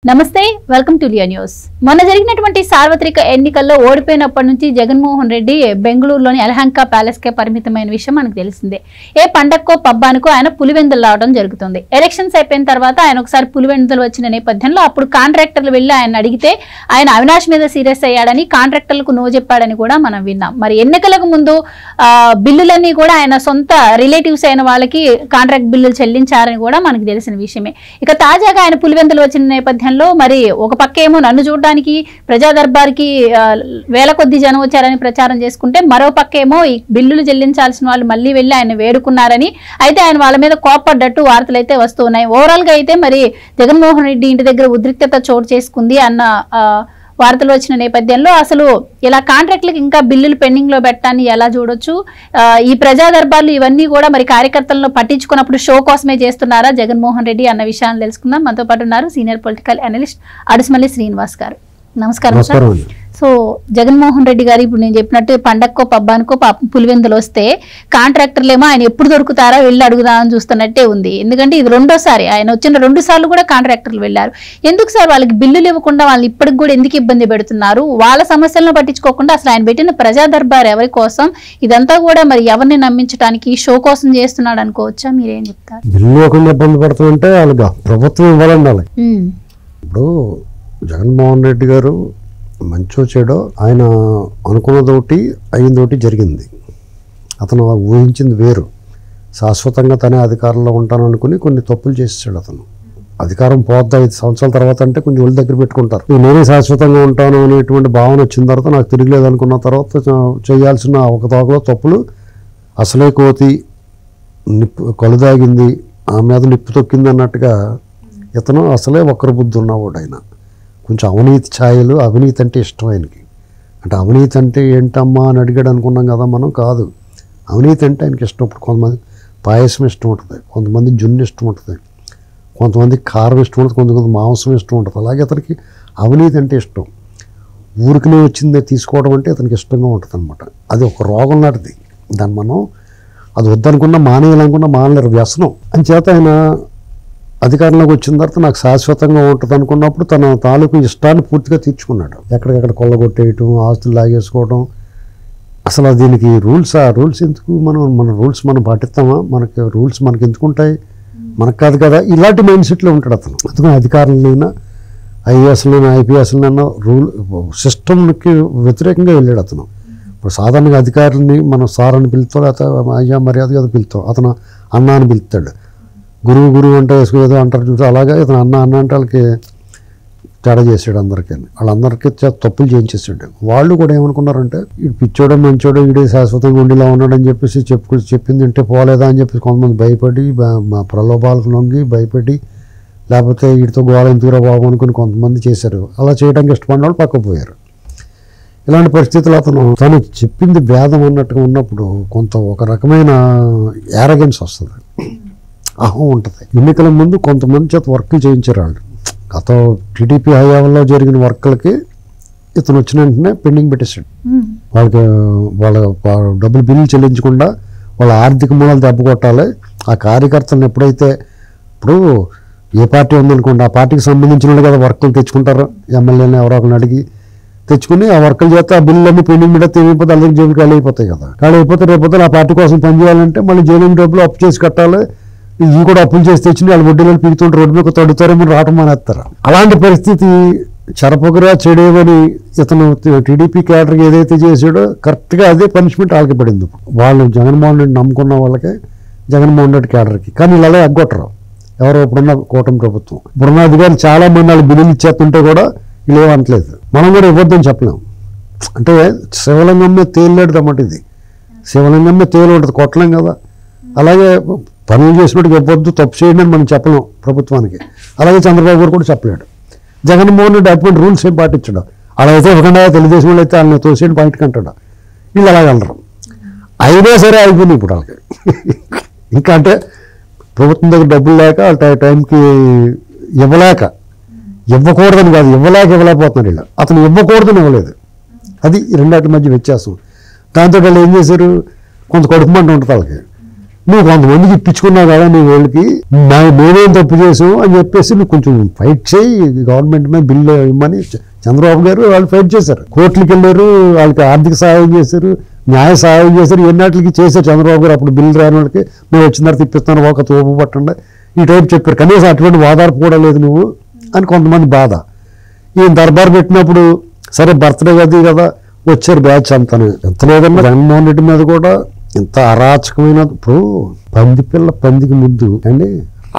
నమస్తే welcome to Liya news. మొన్న జరిగినటువంటి సార్వత్రిక ఎన్నికల్లో ఓడిపోయినప్పటి నుంచి జగన్మోహన్ రెడ్డి బెంగళూరులోని యలహంక ప్యాలెస్ కే పరిమితమైన విషయం మనకు తెలిసిందే. ఏ పండక్కో పబ్బానికో ఆయన పులివెందులు రావడం జరుగుతుంది. ఎలక్షన్స్ అయిపోయిన తర్వాత ఆయన ఒకసారి పులివెందులు వచ్చిన నేపథ్యంలో అప్పుడు కాంట్రాక్టర్లు వెళ్లి ఆయన అడిగితే ఆయన అవినాష్ మీద సీరియస్ అయ్యాడని, కాంట్రాక్టర్లకు నో చెప్పాడని కూడా మనం విన్నాం. మరి ఎన్నికలకు ముందు బిల్లులన్నీ కూడా ఆయన సొంత రిలేటివ్స్ అయిన వాళ్ళకి కాంట్రాక్ట్ బిల్లులు చెల్లించారని కూడా మనకు తెలిసిన విషయమే. ఇక తాజాగా ఆయన పులివెందులు వచ్చిన నేపథ్యంలో మరి ఒక పక్క ఏమో నన్ను చూడడానికి ప్రజా దర్బార్కి వేల కొద్ది జనం వచ్చారని ప్రచారం చేసుకుంటే, మరో పక్క ఏమో ఈ బిల్లులు చెల్లించాల్సిన వాళ్ళు మళ్ళీ వెళ్ళి ఆయన వేడుకున్నారని, అయితే ఆయన వాళ్ళ మీద కోప్పడ్డట్టు వార్తలు అయితే వస్తున్నాయి. ఓవరాల్ గా అయితే మరి జగన్మోహన్ రెడ్డి ఇంటి దగ్గర ఉద్రిక్తత చోటు చేసుకుంది అన్న వార్తలు వచ్చిన నేపథ్యంలో అసలు ఇలా కాంట్రాక్ట్లకు ఇంకా బిల్లులు పెండింగ్ లో పెట్టాన్ని ఎలా చూడొచ్చు? ఈ ప్రజా దర్బార్లు ఇవన్నీ కూడా మరి కార్యకర్తలను పట్టించుకున్నప్పుడు షో కోసమే చేస్తున్నారా జగన్మోహన్ రెడ్డి అన్న విషయాన్ని తెలుసుకుందాం. మనతో పాటు ఉన్నారు senior political analyst Adusumalli Srinivas గారు. నమస్కారం సార్. సో జగన్మోహన్ రెడ్డి గారు ఇప్పుడు నేను చెప్పినట్టు పండక్కో పబ్బానికో పులివెందులు వస్తే కాంట్రాక్టర్లేమో ఆయన ఎప్పుడు దొరుకుతారో వెళ్ళి అడుగుదామని చూస్తున్నట్టే ఉంది. ఎందుకంటే ఇది రెండోసారి, ఆయన వచ్చిన 2 సార్లు కూడా కాంట్రాక్టర్లు వెళ్ళారు. ఎందుకు సార్ వాళ్ళకి బిల్లులు ఇవ్వకుండా వాళ్ళు ఇప్పటికి కూడా ఎందుకు ఇబ్బంది పెడుతున్నారు? వాళ్ళ సమస్యలను పట్టించుకోకుండా అసలు ఆయన పెట్టిన ప్రజా దర్బార్ ఎవరి కోసం? ఇదంతా కూడా మరి ఎవరిని నమ్మించడానికి షో కోసం చేస్తున్నాడు అనుకోవచ్చా? మీరేం చెప్తారు? బిల్లు ఇవ్వకుండా ఇబ్బంది పడుతుంటే వాళ్ళకి ప్రభుత్వం ఇవ్వాలండి. ఇప్పుడు జగన్మోహన్ రెడ్డి గారు మంచో చెడో ఆయన అనుకున్నదోటి అయిందోటి జరిగింది. అతను ఊహించింది వేరు. శాశ్వతంగా తనే అధికారంలో ఉంటాననుకుని కొన్ని తప్పులు చేసాడు. అతను అధికారం పోద్దా 5 సంవత్సరాల తర్వాత అంటే కొంచెం ఒళ్ళు దగ్గర పెట్టుకుంటారు. నేనే శాశ్వతంగా ఉంటాను అనేటువంటి భావన వచ్చిన తర్వాత నాకు తిరిగిలేదు అనుకున్న తర్వాత చేయాల్సిన అవకతవకలో తప్పులు, అసలే కోతి నిప్పు కలుదాగింది ఆ మీద నిప్పు తొక్కింది అన్నట్టుగా ఇతను అసలే వక్ర బుద్ధి ఉన్నవాడు. ఆయన కొంచెం అవినీతి ఛాయలు, అవినీతి అంటే ఇష్టం ఆయనకి. అంటే అవినీతి అంటే ఏంటమ్మా అని అడిగాడు అనుకున్నాం కదా మనం. కాదు, అవినీతి అంటే ఆయనకి ఇష్టం. ఇప్పుడు కొంతమంది పాయసం ఇష్టం ఉంటుంది, కొంతమంది జున్ను ఇష్టం ఉంటుంది, కొంతమంది కారం ఇష్టం ఉంటుంది, కొంతమంది మాంసం ఇష్టం ఉంటుంది. అలాగే అతనికి అవినీతి అంటే ఇష్టం. ఊరికినే వచ్చిందే తీసుకోవడం అంటే అతనికి ఇష్టంగా ఉంటుంది అనమాట. అది ఒక రోగం లాంటిది. దాన్ని మనం అది వద్దనుకున్నా మానేయాలనుకున్నా మానలేరు, వ్యసనం. అంచేత ఆయన అధికారంలోకి వచ్చిన తర్వాత నాకు శాశ్వతంగా ఉంటుంది అనుకున్నప్పుడు తన తాలూకు ఇష్టాన్ని పూర్తిగా తీర్చుకున్నాడు. ఎక్కడికక్కడ కొల్లగొట్టేయటం, ఆస్తులు లాగేసుకోవడం. అసలు దీనికి రూల్స్ ఎందుకు? మన రూల్స్ మనం పాటిస్తామా? మనకి రూల్స్ మనకి ఎందుకుంటాయి? మనకు కాదు కదా. ఇలాంటి మైండ్ సెట్లో ఉంటాడు అతను. అందుకని అధికారులైనా ఐఏఎస్లైనా ఐపీఎస్లైనా రూల్ సిస్టమ్కి వ్యతిరేకంగా వెళ్ళాడు అతను. ఇప్పుడు సాధారణంగా అధికారులని మనం సార్ అని పిలుస్తాం, లేకపోతే అయ్యా మర్యాదగా పిలుస్తాం. అతను అన్న అని పిలుస్తాడు. గురువు అంటే ఏదో అంటారు చూసి, అలాగే ఇతను అన్న అంటే వాళ్ళకి తేడా చేసాడు. అందరికీ వాళ్ళందరికీ తప్పులు చేయించేసాడు. వాళ్ళు కూడా ఏమనుకున్నారంటే ఈ పిచ్చోడో మంచోడో వీడే శాశ్వతంగా ఉండిలా ఉన్నాడని చెప్పేసి చెప్పింది అంటే పోలేదా అని చెప్పేసి కొంతమంది భయపడి, ప్రలోభాలకు లొంగి భయపడి, లేకపోతే వీటితో గోళ ఎందుకురా బాబు అనుకుని కొంతమంది చేశారు. అలా చేయడానికి ఇష్టపడిన వాళ్ళు పక్కకు పోయారు. ఇలాంటి పరిస్థితులు తను చెప్పింది వేదం అన్నట్టుగా ఉన్నప్పుడు కొంత ఒక రకమైన యారగెన్స్ వస్తుంది, అహం ఉంటుంది. ఎన్నికల ముందు కొంతమంది చేత వర్క్లు చేయించారు వాళ్ళు. గత టీడీపీ హయాంలో జరిగిన వర్క్లకి ఇతను వచ్చిన వెంటనే పెండింగ్ పెట్టేశాడు. వాళ్ళ డబ్బులు బిల్లులు చెల్లించకుండా వాళ్ళ ఆర్థిక మూలాలు దెబ్బ కొట్టాలి. ఆ కార్యకర్తలను ఎప్పుడైతే ఇప్పుడు ఏ పార్టీ ఉందనుకోండి, ఆ పార్టీకి సంబంధించిన వాళ్ళు కదా వర్క్లు తెచ్చుకుంటారు. ఎమ్మెల్యేని ఎవరో ఒకరిని అడిగి తెచ్చుకుని ఆ వర్కులు చేస్తే ఆ బిల్లు అన్ని పెండింగ్ పెడితే ఏమైపోతే అందరికి జేబులు ఖాళీ అయిపోతాయి కదా. ఖాళీ అయిపోతే రేపోతే ఆ పార్టీ కోసం పనిచేయాలంటే మళ్ళీ జేబులు డబ్బులు అప్పు చేసి కట్టాలి. ఇవి కూడా అప్పులు చేసి తెచ్చి వాళ్ళు వడ్డీలు పీకుతుంటే రోడ్డు మీద తడుతారేమో రావటం మానేస్తారు. అలాంటి పరిస్థితి చెరపొగరా చెడేవని ఇతను టీడీపీ క్యాడర్కి ఏదైతే చేసాడో కరెక్ట్గా అదే పనిష్మెంట్ వాళ్ళకి పడింది. వాళ్ళు జగన్మోహన్ రెడ్డి నమ్ముకున్న వాళ్ళకే, జగన్మోహన్ రెడ్డి క్యాడర్కి. కానీ వీళ్ళు ఎగ్గొట్టరు ఎవరో ఇప్పుడున్న కూటమి ప్రభుత్వం. ఇప్పుడున్న అధికారులు చాలా మంది వాళ్ళు బిల్లులు ఇచ్చేస్తుంటే కూడా వీళ్ళు ఏమనట్లేదు. మనం కూడా ఇవ్వద్దని చెప్పలేం. అంటే శివలింగం మీద తేలిలేడు అన్నమాట. ఇది శివలింగం మీద తేలి ఉంటుంది, కొట్టలేం కదా. అలాగే పనులు చేసినట్టు ఇవ్వద్దు, తప్పు చేయండి అని మనం చెప్పలేం ప్రభుత్వానికి. అలాగే చంద్రబాబు గారు కూడా చెప్పలేడు. జగన్మోహన్ రెడ్డి అటువంటి రూల్స్ ఏం పాటించడం. అలా అయితే ఇవ్వకుండా తెలుగుదేశం వాళ్ళు అయితే వాళ్ళని తోసేయండి పాయింట్కి అంటాడు. వీళ్ళు అలాగలరు. అయినా సరే అయిపోయింది ఇప్పుడు వాళ్ళకి. ఇంకా అంటే ప్రభుత్వం దగ్గర డబ్బులు లేక టైంకి ఇవ్వకూడదని కాదు, ఇవ్వలేకపోతున్నారు వీళ్ళు. అతను ఇవ్వకూడదని ఇవ్వలేదు. అది రెండాటి మధ్య వ్యత్యాసం. దాంతో వాళ్ళు ఏం చేశారు, కొంత కడుపు మంట ఉంటుంది వాళ్ళకి. నువ్వు కొంతమందికి ఇప్పించుకున్నావు కదా నీ వాళ్ళకి మేమేం తప్పు చేసావు అని చెప్పేసి నువ్వు కొంచెం ఫైట్ చేయి గవర్నమెంట్ మీద బిల్లు ఇవ్వమని చంద్రబాబు గారు వాళ్ళు ఫైట్ చేశారు. కోర్టులకు వెళ్ళారు, వాళ్ళకి ఆర్థిక సహాయం చేశారు, న్యాయ సహాయం చేశారు, ఎన్నాటికి చేశారు చంద్రబాబు గారు. అప్పుడు బిల్లు రాని వాళ్ళకి మేము వచ్చిన తర్వాత ఇప్పిస్తాను ఒక తోపు పట్టండి ఈ టైప్ చెప్పారు. కనీసం అటువంటి వాదార్పు కూడా లేదు నువ్వు అని కొంతమంది బాధ. ఈయన దర్బార్ పెట్టినప్పుడు సరే బర్త్డే అది కదా వచ్చారు బ్యాచ్ అంతాను. ఎంత లేదన్నా జగన్మోహన్ రెడ్డి మీద కూడా ఇంత అరాచకమైన ఇప్పుడు పందికి ముద్దు అండి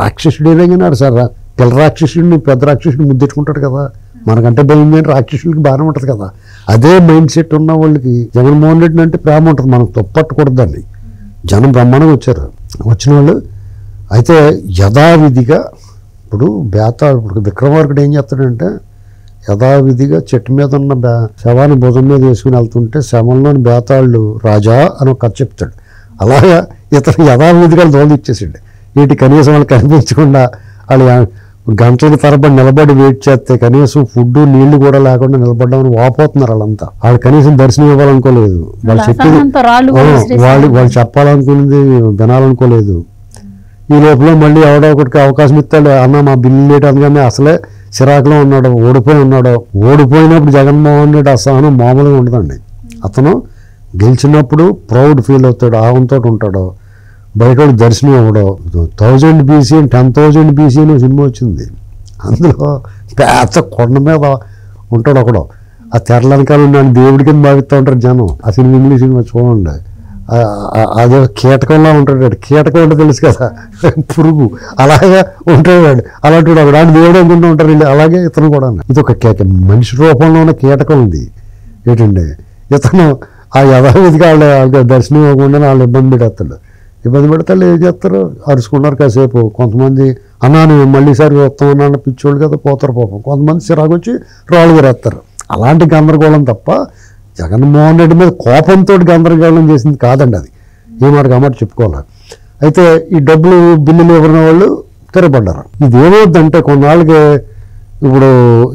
రాక్షసుడు ఏదైనాడు సార్. పిల్ల రాక్షసుడిని పెద్ద రాక్షసుడిని ముద్దెట్టుకుంటాడు కదా, మనకంటే భయం ఏంటి రాక్షసుడికి బాగానే ఉంటుంది కదా. అదే మైండ్ సెట్ ఉన్న వాళ్ళకి జగన్మోహన్ రెడ్డి అంటే ప్రేమ ఉంటుంది, మనం తప్పట్టకూడదు దాన్ని. జనం బ్రహ్మాండంగా వచ్చారు. వచ్చిన వాళ్ళు అయితే యథావిధిగా ఇప్పుడు ఇప్పుడు విక్రమార్కుడు ఏం చేస్తాడంటే యథావిధిగా చెట్టు మీద ఉన్న శవాన్ని భుజం మీద వేసుకుని వెళ్తుంటే శవంలోని బేతాళ్ళు రాజా అని ఒక కథ చెప్తాడు. అలాగా ఇతను యథావిధిగా దోలిచ్చేసాడు. వీటి కనీసం వాళ్ళు కనిపించకుండా వాళ్ళు గంటల తరబడి నిలబడి వెయిట్ చేస్తే కనీసం ఫుడ్ నీళ్లు కూడా లేకుండా నిలబడ్డామని వాపోతున్నారు వాళ్ళంతా. వాళ్ళు కనీసం దర్శనం ఇవ్వాలనుకోలేదు, వాళ్ళు చెప్పేది వాళ్ళు చెప్పాలనుకున్నది వినాలనుకోలేదు. ఈ లోపల మళ్ళీ ఎవడో ఒకటికి అవకాశం ఇస్తాడు, అన్న మా బిల్లు లేట్ అందుకని అసలే చిరాకులో ఉన్నాడు, ఓడిపోయినప్పుడు జగన్మోహన్ రెడ్డి అసహనం మామూలుగా ఉండదండి. అతను గెలిచినప్పుడు ప్రౌడ్ ఫీల్ అవుతాడు, ఆవంతో ఉంటాడు, బయట దర్శనం ఇవ్వడం. 1000 BC అని 10,000 BC అని సినిమా వచ్చింది. అందులో పెద్ద కొండ మీద ఉంటాడు ఒకడు, ఆ తెరలనకాల నన్ను దేవుడి కింద భావిస్తూ ఉంటారు జనం. ఆ సినిమా ఇంగ్లీష్ సినిమా చూడండి, అదే కీటకంలా ఉంటాడు. కీటకం అంటే తెలుసు కదా, పురుగు అలాగే ఉంటాడు. అలాంటి వాడు ఆయన దేవుడు అనుకుంటూ ఉంటారు వీళ్ళు. అలాగే ఇతను కూడా ఇది ఒక మనిషి రూపంలో ఉన్న కీటకం ఉంది ఏంటండి. ఇతను ఆ యథావిధిగా వాళ్ళ దర్శనం ఇవ్వకుండా వాళ్ళు ఇబ్బంది పెడతాడు. ఏం చేస్తారు, అరుచుకున్నారు కాసేపు. కొంతమంది అన్నాను మళ్ళీసారి వస్తామన్నా పిచ్చోళ్ళు కదా పోతారు పాపం. కొంతమంది చిరాకు వచ్చి రాళ్ళు విరేస్తారు. అలాంటి గందరగోళం తప్ప జగన్మోహన్ రెడ్డి మీద కోపంతో గందరగోళం చేసింది కాదండి. అది ఏ మాట కామాట చెప్పుకోవాలి. అయితే ఈ డబ్బులు బిల్లులు ఇవ్వని వాళ్ళు తిరగబడ్డారు. ఇది ఏమవుద్దంటే కొన్నాళ్ళకి ఇప్పుడు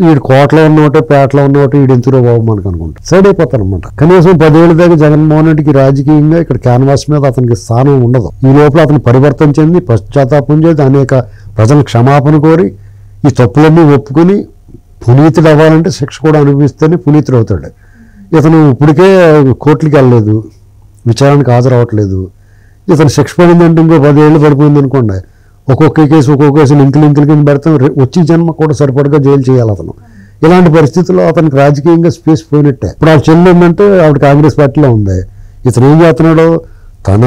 వీడు కోటలో ఉన్నోటే పేటలో ఉన్నోటే వీడు ఎంతురో బాబు మనకు అనుకుంటా సైడ్ అయిపోతారు అనమాట. కనీసం 10 ఏళ్ళ దాకా జగన్మోహన్ రెడ్డికి రాజకీయంగా ఇక్కడ క్యాన్వాస్ మీద అతనికి స్థానం ఉండదు. ఈ లోపల అతను పరివర్తన చెంది పశ్చాత్తాపం చేసి అనేక ప్రజల క్షమాపణ కోరి ఈ తప్పులన్నీ ఒప్పుకుని పునీతుడు అవ్వాలంటే శిక్ష కూడా అనుభవిస్తేనే పునీతుడు అవుతాడు. ఇతను ఇప్పటికే కోర్టుకి వెళ్ళలేదు, విచారణకు హాజరవ్వట్లేదు. ఇతను శిక్ష పడిందంటే ఇంకో 10 ఏళ్ళు పడిపోయింది అనుకోండి, ఒక్కొక్క కేసు లింకులు కింద పెడతాం. వచ్చి జన్మ కూడా సరిపడగా జైలు చేయాలి అతను. ఇలాంటి పరిస్థితుల్లో అతనికి రాజకీయంగా స్పేస్ పోయినట్టే. ఇప్పుడు ఆవిడ చెల్లి ఏంటంటే ఆవిడ కాంగ్రెస్ పార్టీలో ఉంది. ఇతను ఏం చేస్తున్నాడు, తన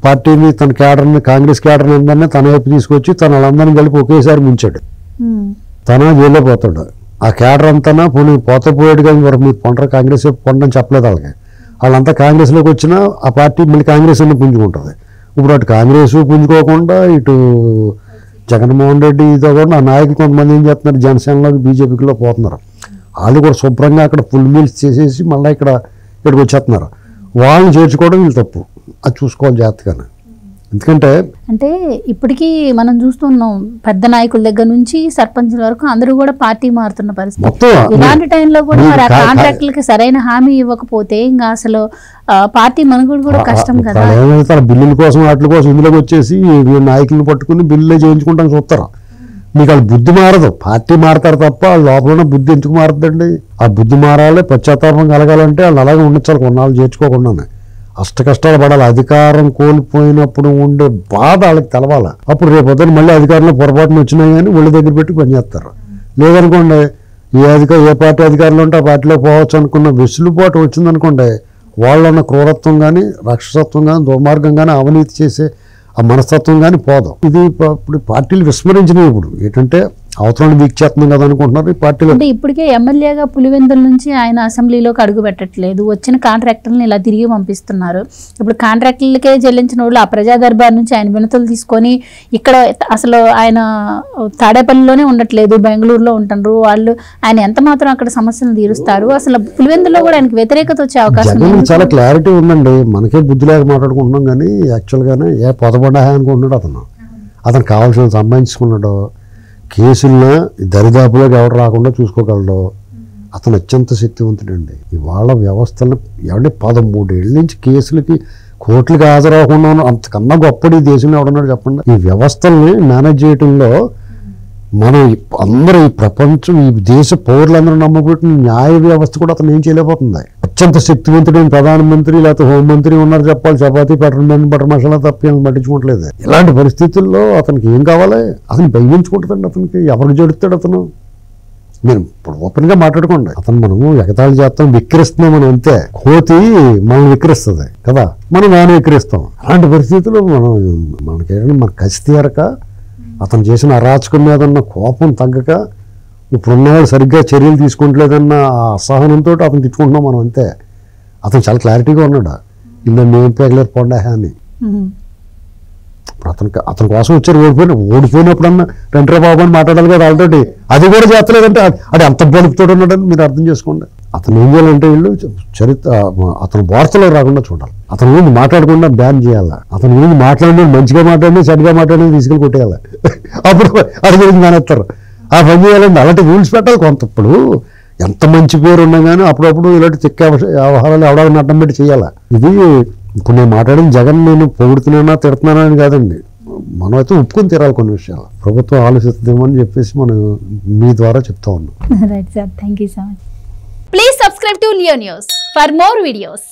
పార్టీని తన క్యాడర్ని కాంగ్రెస్ క్యాడర్ని అందరినీ తన వైపు తీసుకొచ్చి తన వాళ్ళందరినీ కలిపి ఒకేసారి ముంచాడు. తన జైల్లో పోతాడు. ఆ క్యాడర్ అంతా పోయేడు కానీ వరకు మీరు పొంటారు కాంగ్రెస్ పొండని చెప్పలేదు వాళ్ళకి. వాళ్ళంతా కాంగ్రెస్లోకి వచ్చినా ఆ పార్టీ మళ్ళీ కాంగ్రెస్ అన్ని పుంజుకుంటుంది. ఇప్పుడు అటు కాంగ్రెస్ పుంజుకోకుండా ఇటు జగన్మోహన్ రెడ్డి ఇదో కూడా ఆ నాయకులు కొంతమంది ఏం చేస్తున్నారు, జనసేనలోకి బీజేపీలో పోతున్నారు. వాళ్ళు కూడా శుభ్రంగా అక్కడ ఫుల్ మీల్స్ చేసేసి మళ్ళీ ఇక్కడికి వచ్చేస్తున్నారు. వాళ్ళని చేర్చుకోవడం వీళ్ళు తప్పు, అది చూసుకోవాలి జాగ్రత్తగానే. అంటే ఇప్పటికీ మనం చూస్తున్నాం పెద్ద నాయకుల దగ్గర నుంచి సర్పంచుల వరకు అందరూ కూడా పార్టీ మారుతున్న పరిస్థితి. ఇలాంటి టైంలో కూడా మరి ఆ కాంట్రాక్టులకి సరైన హామీ ఇవ్వకపోతే ఇంకా అసలు పార్టీ మనుగడ కూడా కష్టం కదా. బిల్లుల కోసం వాటి కోసం ఇందులోకి వచ్చేసి నాయకులను పట్టుకుని బిల్లులే చేయించుకుంటాం చూస్తారా. మీకు వాళ్ళు బుద్ధి మారదు, పార్టీ మారతారు తప్ప వాళ్ళ లోపల ఉన్న బుద్ధి ఎందుకు మారుతుందండి. ఆ బుద్ధి మారాలి, పశ్చాత్తాపం కలగాలంటే వాళ్ళు అలాగే ఉండొచ్చాలి, కొన్నాళ్ళు చేర్చుకోకుండానే. కష్టాలు పడాలి. అధికారం కోల్పోయినప్పుడు ఉండే బాధ వాళ్ళకి తెలవాలి. అప్పుడు రేపొద్దున మళ్ళీ అధికారంలో పొరపాటున వచ్చినాయి కానీ ఒళ్ళు దగ్గర పెట్టి పనిచేస్తారు. లేదనుకోండి ఏ పార్టీ అధికారంలో ఉంటే ఆ పార్టీలో పోవచ్చు అనుకున్న వెసులుబాటు వచ్చిందనుకోండి, వాళ్ళన్న క్రూరత్వం కానీ రాక్షసత్వం కానీ దుర్మార్గం కానీ అవినీతి చేసే ఆ మనస్తత్వం కానీ పోదాం. ఇది ఇప్పుడు పార్టీలు విస్మరించినవి. ఇప్పుడు ఏంటంటే అవతరాన్ని వీక్ చేస్తున్నాం కదా అనుకుంటున్నారు ఈ పార్టీలో. అంటే ఇప్పటికే ఎమ్మెల్యేగా పులివెందుల నుంచి ఆయన అసెంబ్లీలోకి అడుగు పెట్టట్లేదు, వచ్చిన కాంట్రాక్టర్లను ఇలా తిరిగి పంపిస్తున్నారు. ఇప్పుడు కాంట్రాక్టర్లకే చెల్లించిన వాళ్ళు ఆ ప్రజా దర్బార్ నుంచి ఆయన వినతులు తీసుకొని ఇక్కడ అసలు ఆయన తాడేపల్లిలోనే ఉండట్లేదు, బెంగళూరులో ఉంటున్నారు. వాళ్ళు ఆయన ఎంత మాత్రం అక్కడ సమస్యలు తీరుస్తారు. అసలు పులివెందులో కూడా ఆయనకు వ్యతిరేకత వచ్చే అవకాశం చాలా క్లారిటీ ఉందండి. మనకే బుద్ధి లేక మాట్లాడుకుంటున్నాం కానీ యాక్చువల్గానే పొదపడ్డా అనుకుంటున్నాడు. అతను కావాల్సిన సంపాదించుకున్నాడు. కేసుల్లో దరిదాపులోకి ఎవరు రాకుండా చూసుకోగలడు. అతను అత్యంత శక్తివంతుడండి. ఇవాళ వ్యవస్థలను 13 ఏళ్ళ నుంచి కేసులకి కోర్టులకు హాజరవకుండా అంతకన్నా గొప్పది ఈ దేశంలో ఎవడన్నాడు చెప్పండి. ఈ వ్యవస్థల్ని మేనేజ్ చేయడంలో మనం అందరూ ఈ ప్రపంచం ఈ దేశ పౌరులందరూ నమ్మబెట్టిన న్యాయ వ్యవస్థ కూడా అతను ఏం చేయలేకపోతుంది. అత్యంత శక్తివంతుడైన ప్రధానమంత్రి లేకపోతే హోంమంత్రి ఉన్నారు చెప్పాలి, చపాతీ బటర్ మసాలా తప్ప పట్టించుకోవట్లేదు. ఇలాంటి పరిస్థితుల్లో అతనికి ఏం కావాలి? అతను భయమించుకుంటుందండి. అతనికి ఎవరికి జడుస్తాడు అతను? మీరు ఇప్పుడు ఓపెన్గా మాట్లాడుకోండి. అతను మనము ఎగతాళి చేస్తాం, విక్రిస్తున్నాం మనం అంతే. కోతి మనం విక్రిస్తుంది కదా, మనం దాన్ని విక్రిస్తాం. అలాంటి పరిస్థితుల్లో మనకేంటంటే మన కసి తీరక అతను చేసిన అరాచకం మీద ఉన్న కోపం తగ్గక ఇప్పుడున్నవాళ్ళు సరిగ్గా చర్యలు తీసుకుంటలేదన్న ఆ అసహనంతో అతను తిట్టుకుంటున్నాం మనం అంతే. అతను చాలా క్లారిటీగా ఉన్నాడు, ఇలా నేను పేగలేరు పోండా అని. ఇప్పుడు అతని కోసం వచ్చారు, ఓడిపోయినప్పుడన్నా రంట్రా బాబు అని మాట్లాడాలి కదా వాళ్ళతోటి. అది కూడా చేస్తలేదంటే అది అంత బలుపుతో ఉన్నాడని మీరు అర్థం చేసుకోండి. అతను ఏం చేయాలంటే వీళ్ళు అతను వార్తలో రాకుండా చూడాలి. అతని గురించి మాట్లాడకుండా బ్యాన్ చేయాలి. అతని గురించి మాట్లాడిన మంచిగా మాట్లాడినా చెడ్డగా మాట్లాడినా తీసుకెళ్ళి కొట్టేయాలి. అప్పుడు అది గురించి మానేస్తారు. ఆ పని చేయాలండి. అలాంటి రూల్స్ పెట్టాలి. కొంతప్పుడు ఎంత మంచి పేరు ఉన్నా కానీ అప్పుడప్పుడు ఇలాంటి చెక్క వ్యవహారాలు ఎవడో నట్టం పెట్టి చేయాలి. ఇది ఇప్పుడు నేను మాట్లాడిన జగన్ నేను పొగుడుతున్నానా తిడుతున్నానా అని కాదండి, మనం అయితే ఒప్పుకొని తీరాలి కొన్ని విషయాలు. ప్రభుత్వం ఆలోచిస్తుందేమో అని చెప్పేసి మనం మీ ద్వారా చెప్తా ఉన్నాం. Right sir, thank you so much. Please subscribe to Leo news for more videos.